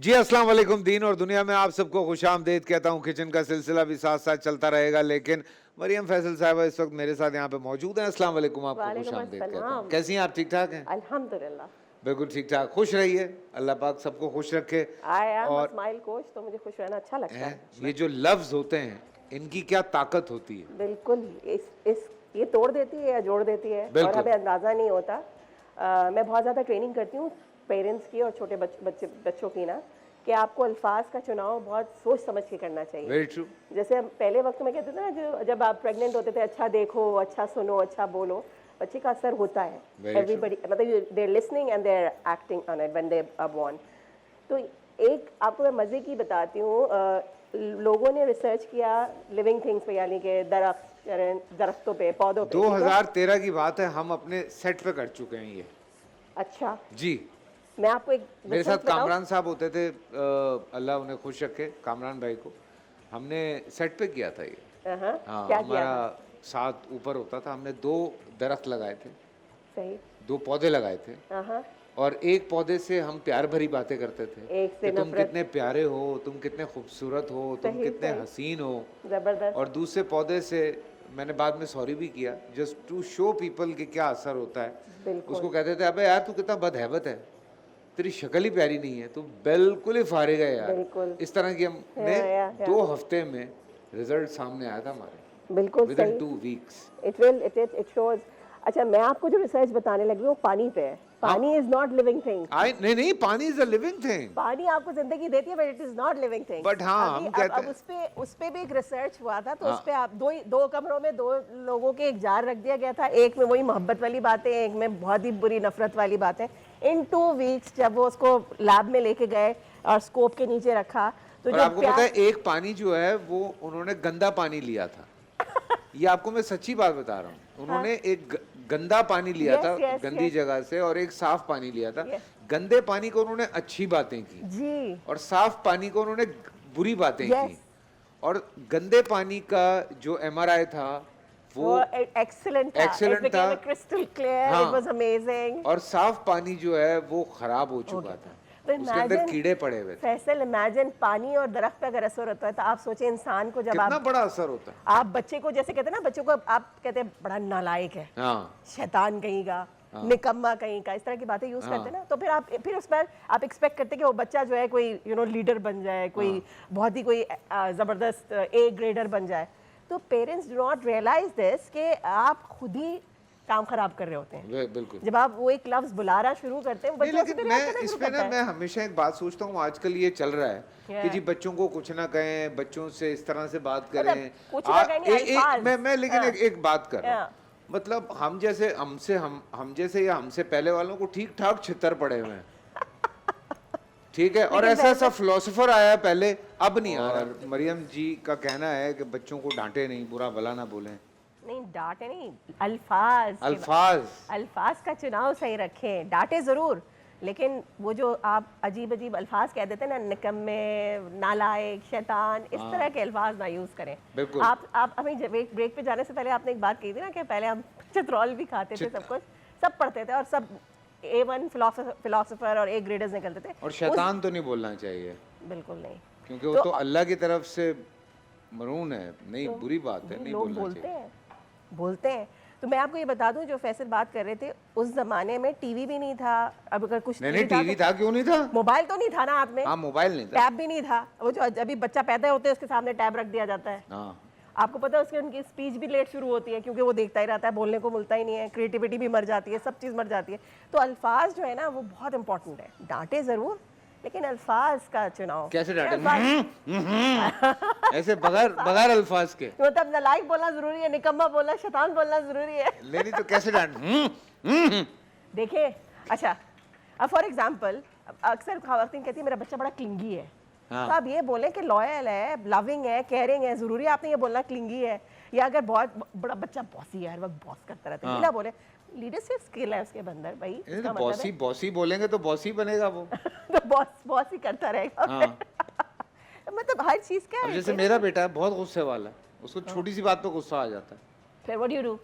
जी अस्सलाम वालेकुम। दीन और दुनिया में आप सबको खुशामदीद कहता हूँ। किचन का सिलसिला भी साथ साथ चलता रहेगा, लेकिन मरियम फैसल साहब इस वक्त मेरे साथ यहाँ पे मौजूद हैं। अस्सलाम वालेकुम, आपको वालेकुम खुशामदीद कहता हूँ। अस्सलाम। कैसी हैं आप? ठीक ठाक हैं? अल्हम्दुलिल्लाह। बिल्कुल ठीक ठाक। खुश रहिए, अल्लाह पाक सबको खुश रखे। आई एम अ और स्माइल कोच, तो मुझे खुश रहना अच्छा लगता हैं, है। ये जो लफ्ज होते हैं इनकी क्या ताकत होती है। बिल्कुल, इस ये तोड़ देती है या जोड़ देती है और बिल्कुल हमें अंदाज़ा नहीं होता। मैं बहुत ज़्यादा ट्रेनिंग करती हूँ पेरेंट्स की और छोटे बच्चों की ना, कि आपको अल्फाज का चुनाव बहुत सोच समझ के करना चाहिए। Very true. जैसे हम पहले वक्त में कहते थे ना, जो जब आप प्रेग्नेंट होते थे, अच्छा देखो, अच्छा सुनो, अच्छा बोलो, बच्चे का असर होता है। Very true. एवरीबडी मतलब they are listening and they are acting on it when they are born. तो एक आपको मैं मज़े की बताती हूँ। लोगों ने रिसर्च किया लिविंग थिंग्स पे, यानी कि दरख्तों पे, पौधों पे, ठीक है। 2013 की बात है, हम अपने सेट पे कर चुके हैं ये। अच्छा, जी, मैं आपको एक मेरे साथ रिसर्च बताऊँ। कामरान साहब होते थे, अल्लाह उन्हें खुश रखे, कामरान भाई को हमने सेट पे किया था ये। हाँ, क्या किया हमारा था? साथ ऊपर होता था, हमने 2 दरख्त लगाए थे, सही। 2 पौधे लगाए थे, हाँ, और एक पौधे से हम प्यार भरी बातें करते थे एक से कि तुम नफरत। कितने प्यारे हो, तुम कितने खूबसूरत हो, तुम सही कितने सही, हसीन हो। ज़बरदस्त। और दूसरे पौधे से मैंने बाद में सॉरी भी किया, जस्ट टू शो पीपल कि क्या असर होता है। बिल्कुल। उसको कहते थे, अबे यार तू कितना बदहैबत है, तेरी शक्ल ही प्यारी नहीं है, तू बिल्कुल ही फारिग है यार। बिल्कुल। इस तरह की हमने या 2 हफ्ते में रिजल्ट सामने आया था हमारे, बिल्कुल विद इन सही। 2 वीक्स। It shows. अच्छा, मैं आपको जो रिसर्च बताने लगी हूँ, पानी पे है। हाँ, पानी इज नॉट लिविंग थिंग। नहीं, पानी इज अ लिविंग थिंग। पानी आपको जिंदगी देती है, but it is not living thing. But हाँ, अभी हम अब कहते अब हैं, उस पे भी एक रिसर्च हुआ था, तो उस हाँ, पे आप दो कमरों में 2 लोगों के एक जार रख दिया गया था। एक में वही मोहब्बत वाली बातें, एक में बहुत ही बुरी नफरत वाली बातें। इन 2 वीक्स जब वो उसको लैब में लेके गए और स्कोप के नीचे रखा, तो और जो आपको पता है एक पानी जो है वो उन्होंने गंदा पानी लिया था। ये आपको मैं सच्ची बात बता रहा हूँ। उन्होंने एक गंदा पानी लिया था यस यस गंदी यस जगह से, और एक साफ पानी लिया था। यस गंदे पानी को उन्होंने अच्छी बातें की, जी, और साफ पानी को उन्होंने बुरी बातें यस। की। और गंदे पानी का जो एमआरआई था वो वो एक्सीलेंट था। इट एक्सीलेंट था। बिकेम क्रिस्टल क्लियर, इट हाँ, वाज अमेजिंग। और साफ पानी जो है वो खराब हो हो चुका गया था, था। तो उसके अंदर इमेजिन कीड़े पड़े हुए थे। फैसल, इमेजिन पानी और दरख्त पे अगर असर होता है, तो आप सोचें इंसान को, जब कितना बड़ा असर होता है। आप बच्चे को, जैसे कहते हैं ना, बच्चों को आप कहते हैं बड़ा नालायक है, हाँ, शैतान कहीं का, निकम्मा कहीं का, इस तरह की बातें यूज करते हैं ना, तो फिर उस पर आप एक्सपेक्ट करते हैं कि वो बच्चा जो है कोई लीडर बन जाए, कोई बहुत ही कोई जबरदस्त ए ग्रेडर बन जाए। तो parents do not realise this कि आप खुद ही काम खराब कर रहे होते हैं। बिल्कुल। जब आप वो एक लफ्ज बुलाना शुरू करते हैं, वो नहीं, बच्चा उसी पे लेकिन रिएक्ट मैं करना इस शुरू पे करता ना, मैं है। हमेशा एक बात सोचता हूँ, आजकल ये चल रहा है कि जी बच्चों को कुछ ना कहें, बच्चों से इस तरह से बात करें। मतलब कुछ ना कहेंगे, अल्फाज। मैं लेकिन एक बात कर रहा हूँ, हाँ। मतलब हम जैसे हम जैसे या हमसे पहले वालों को ठीक ठाक छितर पड़े हुए हैं, ठीक है। और लेकिन ऐसा ऐसा वैसे फिलोसोफर आया है पहले, अब नहीं आ रहा। मरियम जी का कहना है कि बच्चों को डांटे नहीं, बुरा भला ना बोलें। नहीं, डांटे नहीं, अल्फाज अल्फाज अल्फाज का चुनाव सही रखें। डांटे जरूर, लेकिन वो जो आप अजीब अजीब अल्फाज कह देते हैं ना, निकम्मे, नालायक, शैतान, इस तरह के अल्फाज ना यूज करें। बिल्कुल। आप हमें ब्रेक पे जाने से पहले आपने एक बात कही थी ना, कि पहले हम चित्रौल भी खाते थे, सब कुछ सब पढ़ते थे, और सब A1 फिलोसोफर और A ग्रेडर्स निकलते थे। और शैतान तो नहीं बोलना चाहिए, बिल्कुल नहीं। क्योंकि वो तो अल्लाह की तरफ से मरून है, नहीं, बुरी बात है, नहीं लोग बोलना बोलते चाहिए। बोलते हैं। तो मैं आपको ये बता दूं, जो फैसल बात कर रहे थे, उस जमाने में टीवी भी नहीं था। अब अगर कुछ नहीं, टीवी था, क्यों नहीं था? मोबाइल तो नहीं था ना हाथ में। हाँ, मोबाइल नहीं था। टैब भी नहीं था। वो जो अभी बच्चा पैदा होते है, उसके सामने टैब रख दिया जाता है। हाँ, आपको पता है, उसकी उनकी स्पीच भी लेट शुरू होती है, क्योंकि वो देखता ही रहता है, बोलने को मिलता ही नहीं है, क्रिएटिविटी भी मर जाती है, सब चीज़ मर जाती है। तो अल्फाज जो है ना, वो बहुत इंपॉर्टेंट है। डांटे जरूर, लेकिन अल्फाज का चुनाव कैसे डांटे? ऐसे बगैर बगैर अल्फाज के? मतलब नालायक बोलना जरूरी है, निकम्मा बोलना, शैतान बोलना जरूरी है। लेनी तो कैसे देखिए, अच्छा, अब फॉर एग्जाम्पल, अक्सर खातन कहती है मेरा बच्चा बड़ा क्लिंगी है। हाँ। तो आप ये बोलें कि लॉयल है, लविंग है, केयरिंग है, जरूरी है आपने ये बोलना क्लिंगी है? या अगर बहुत बड़ा बच्चा बॉसी है, हर वक्त बॉस करता रहता है, हाँ। बिना बोले, लीडरशिप स्किल है उसके अंदर भाई, इसका मतलब है बॉसी बोलेंगे तो बॉसी बनेगा वो। तो बॉस ही करता रहेगा। हाँ। मतलब हर चीज क्या अब है। जैसे मेरा बेटा है, बहुत गुस्से वाला है, उसको छोटी सी बात पे गुस्सा आ जाता है। फिर व्हाट डू यू डू?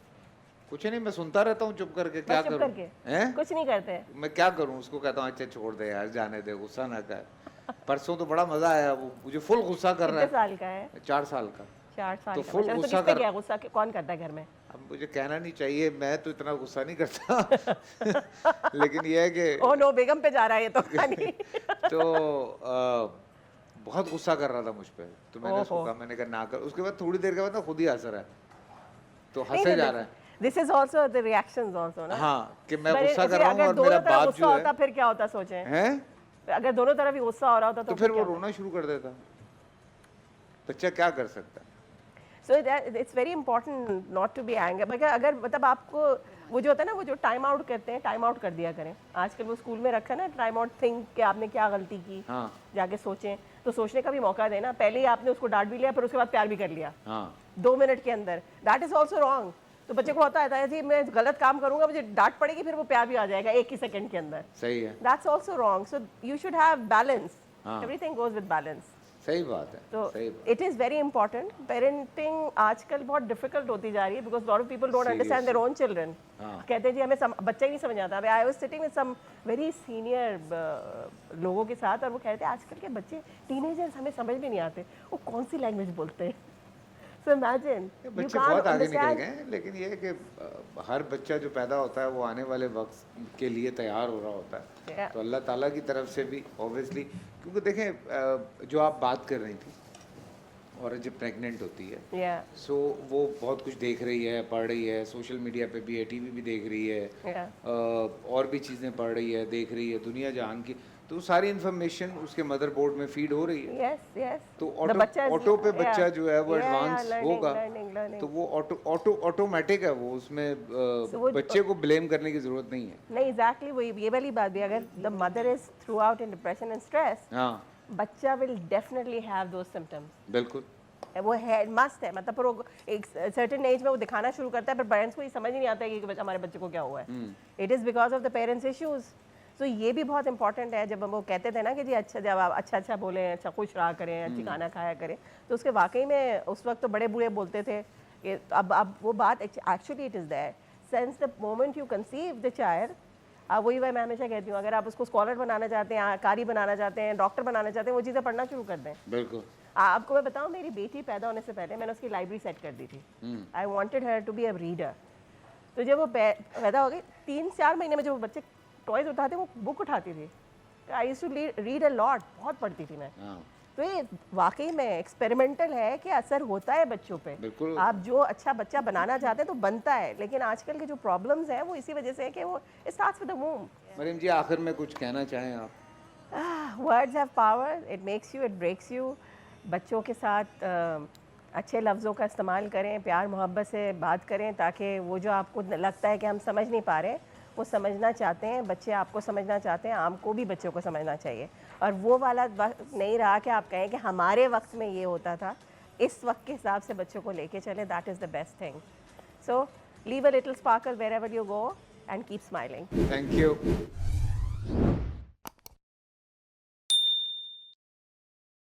कुछ नहीं, मैं सुनता रहता हूँ चुप करके, चुप करके हैं? कुछ नहीं करते। मैं क्या करूँ? उसको कहता हूँ अच्छा छोड़ दे यार, जाने दे, गुस्सा ना कर। परसों तो बड़ा मजा आया, वो मुझे फुल गुस्सा कर रहा कितने साल का है? है, 4 साल का। 4 साल तो का full बच्चा, तो गुस्सा किस पे कर- गया गुस्सा? कौन करता है घर में? अब मुझे कहना नहीं चाहिए, मैं तो इतना गुस्सा नहीं करता लेकिन ये है कि ओह नो, बेगम पे जा रहा है ये तो कहानी। तो बहुत गुस्सा कर रहा था मुझ पे, तो मैंने उसको ओहो। कहा, मैंने कहा ना कर। उसके बाद थोड़ी देर के बाद ना खुद ही हंस रहा है, तो नहीं, हंसे नहीं, जा रहा है। This is also the reactions also ना। हाँ, कि मैं पर गुस्सा कर ऐसे रहा हूँ अगर और दोनों मेरा तरफ बात गुस्सा जो होता है फिर क्या होता, सोचें? हैं, अगर दोनों तरफ ही गुस्सा हो रहा होता तो तो फिर वो रोना शुरू कर देता। बच्चा क्या कर सकता है? So it's very important not to be anger. मगर अगर मतलब आपको वो जो होता है ना, वो जो टाइम आउट करते हैं, टाइम आउट कर दिया करें। आजकल वो स्कूल में रखा है ना, टाइम आउट, थिंक कि आपने क्या गलती की, हाँ जाके सोचें। तो सोचने का भी मौका देना। पहले ही आपने उसको डांट भी लिया, फिर उसके बाद प्यार भी कर लिया हाँ 2 मिनट के अंदर। That is also wrong. तो बच्चे को होता है जी मैं गलत काम करूंगा, मुझे डांट पड़ेगी, फिर वो प्यार भी आ जाएगा 1 ही सेकंड के अंदर। सही है, that's also wrong. So you should have balance. हाँ। Everything goes with balance. सही बात है, तो सही बात। It is very important. Parenting आजकल बहुत डिफिकल्ट होती जा रही है because lot of people don't understand their own children. हाँ। कहते हैं जी हमें बच्चा ही नहीं समझ आता। I was sitting with some very senior लोगों के साथ, और वो कहते हैं आजकल के बच्चे टीनेजर्स हमें समझ में नहीं आते, वो कौन सी लैंग्वेज बोलते हैं। सो इमेजिन ये बच्चे बहुत आगे निकल गए हैं, लेकिन ये है कि हर बच्चा जो पैदा होता है वो आने वाले वक्त के लिए तैयार हो रहा होता है। Yeah. तो अल्लाह ताला की तरफ से भी ऑब्वियसली, क्योंकि देखें जो आप बात कर रही थी, औरत जब प्रेग्नेंट होती है या सो वो बहुत कुछ देख रही है, पढ़ रही है, सोशल मीडिया पे भी है, टीवी भी देख रही है, या और भी चीज़ें पढ़ रही है, देख रही है दुनिया जहान की, तो सारी इन्फॉर्मेशन उसके मदरबोर्ड में फीड हो रही है। यस यस तो ऑटो पे बच्चा जो है वो एडवांस होगा, तो वो ऑटोमेटिक है, वो उसमें वो- बच्चे को ब्लेम करने की जरूरत नहीं है। नहीं एग्जैक्टली वही, ये वाली बात भी, अगर the mother is through out in depression and stress, हाँ बच्चा will definitely have those symptoms. बिल्कुल, वो है, मस्ट है। मतलब पर वो एक सर्टेन एज में वो दिखाना शुरू करता है, पर पेरेंट्स को ये समझ ही नहीं आता है कि हमारे बच्चे को क्या हुआ है। It is because of the parents issues. तो ये भी बहुत इंपॉर्टेंट है। जब वो कहते थे ना कि जी अच्छा, जब आप अच्छा बोलें, अच्छा खुश रहा करें, अच्छी खाना खाया करें, तो उसके वाकई में उस वक्त तो बड़े बूढ़े बोलते थे कि अब वो बात actually it is there since the moment you conceive the child. वही मैं हमेशा कहती हूँ, अगर आप उसको स्कॉलर बनाना चाहते हैं, कारी बनाना चाहते हैं, डॉक्टर बनाना चाहते हैं, वो चीज़ें पढ़ना शुरू कर दें। बिल्कुल। आपको मैं बताऊं, मेरी बेटी पैदा होने से पहले मैंने उसकी लाइब्रेरी सेट कर दी थी। I wanted her to be a reader. तो जब वो पैदा हो गई, 3-4 महीने में जब वो बच्चे टॉयज उठाते वो बुक उठाती थी। I used to read a lot, बहुत पढ़ती थी मैं। हाँ तो ये वाकई में एक्सपेरिमेंटल है कि असर होता है बच्चों पे। बिल्कुल। आप जो अच्छा बच्चा बनाना चाहते हैं तो बनता है, लेकिन आजकल के जो प्रॉब्लम्स हैं वो इसी वजह से है कि वो starts with the womb. Mariam ji, आखिर में कुछ कहना चाहें आप? Words have power, it makes you, it breaks you. बच्चों के साथ अच्छे लफ्ज़ों का इस्तेमाल करें, प्यार मोहब्बत से बात करें, ताकि वो जो आपको लगता है कि हम समझ नहीं पा रहे, वो समझना चाहते हैं, बच्चे आपको समझना चाहते हैं, आपको भी बच्चों को समझना चाहिए। और वो वाला वक्त नहीं रहा कि आप कहें कि हमारे वक्त में ये होता था, इस वक्त के हिसाब से बच्चों को लेके चले, that is the best thing. So leave a little sparkle wherever you go and keep smiling. Thank you.